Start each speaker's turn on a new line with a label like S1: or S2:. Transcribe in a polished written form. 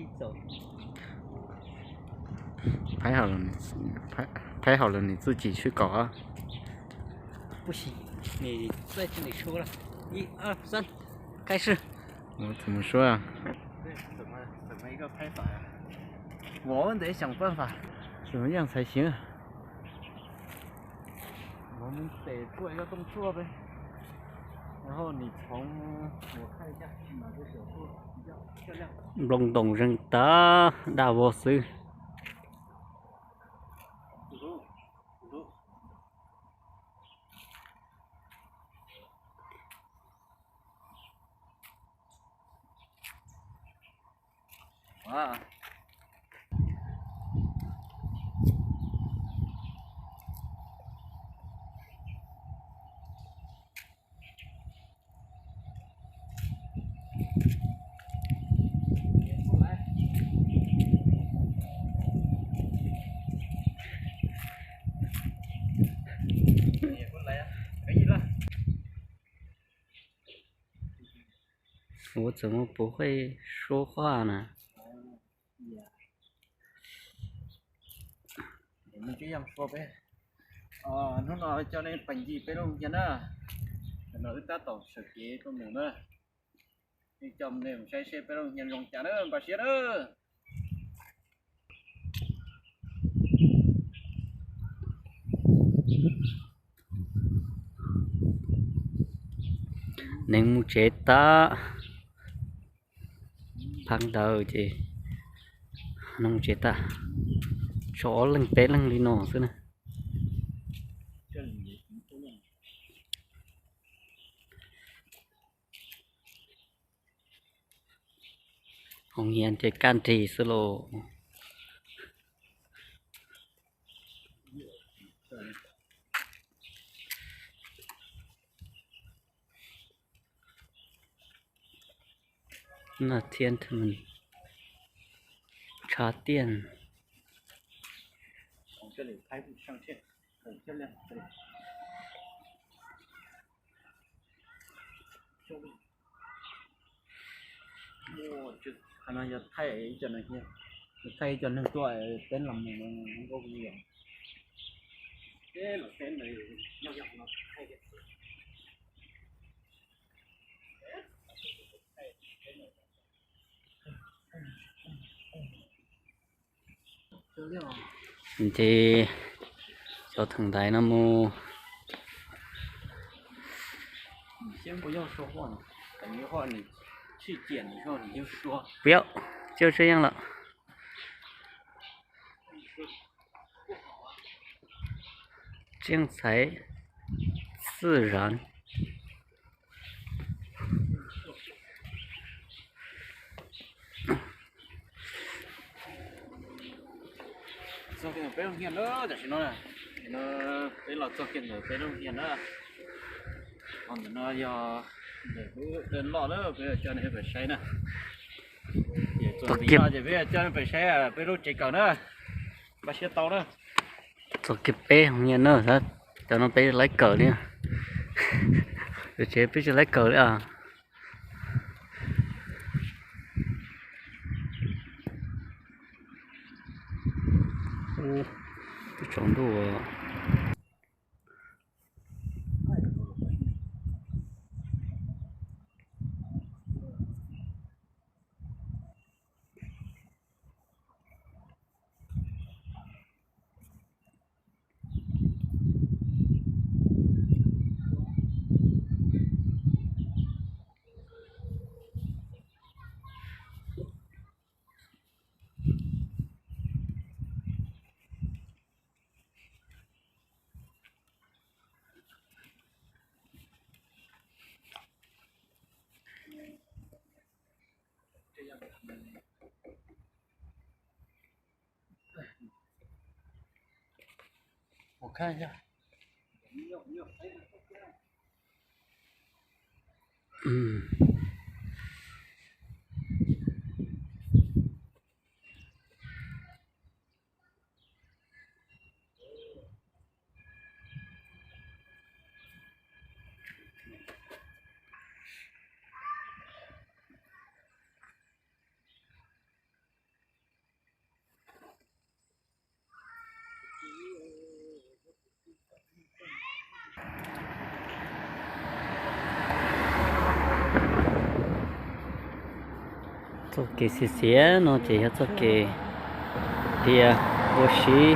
S1: 一走。
S2: 拍好了你拍好了你自己去搞啊。
S1: 不行，你在这里说了，1、2、3，开始。
S2: 我怎么说啊？
S1: 这怎么一个拍法呀？我们得想办法，
S2: 怎么样才行啊？
S1: 我们得做一个动作呗。然后你我看一下哪个角度比较漂亮。
S2: Rung động rừng ta đã vô sư.
S1: Wow.
S2: Ủa怎么不会说话呢？
S1: 你们这样说呗。nó nói cho nên bánh gì bên ông kia đó, nó ta tổng sự kế của mình đó, nhưng chồng này mình sẽ bên ông nhân rong chả nữa, bà sẽ đó.
S2: Nên mu chết ta phăng đầu chị nông chết ta chó lưng té lưng đi nổ xưa nè Hồng hiền thì can trì sơ lộ là thiên thần trả tiền.
S1: 从这里拍上去，很漂亮，这里。哇，这还能要太cho này kia, thay cho nên tôi tên làm mình không có nhiều. Thế là tên này nhau nhau nó thay cái.
S2: Thì cho thằng Thái nó mua.
S1: 你先不要说话呢，等一会儿你去剪的时候你就说。
S2: 不要，就这样了。这样才自然。
S1: 做cái bé đông hiền đó, để nó này, nó đấy là做cái bé đông hiền đó, còn nó giờ để đến lọ đó, bây giờ cho nó phải xây nè, để chuẩn bị ra thì bây giờ cho nó phải xây à, bé đông chạy cờ nữa, ba xe tàu đó.
S2: Cho cái bé không nhận nữa hết, cho nó bé lấy cờ đi. Rồi chế bé lấy cờ đấy à. Ô, cái trống đồ.
S1: Một khai nha.
S2: cho cái xí xé nó chỉ hết cho cái thì vô xí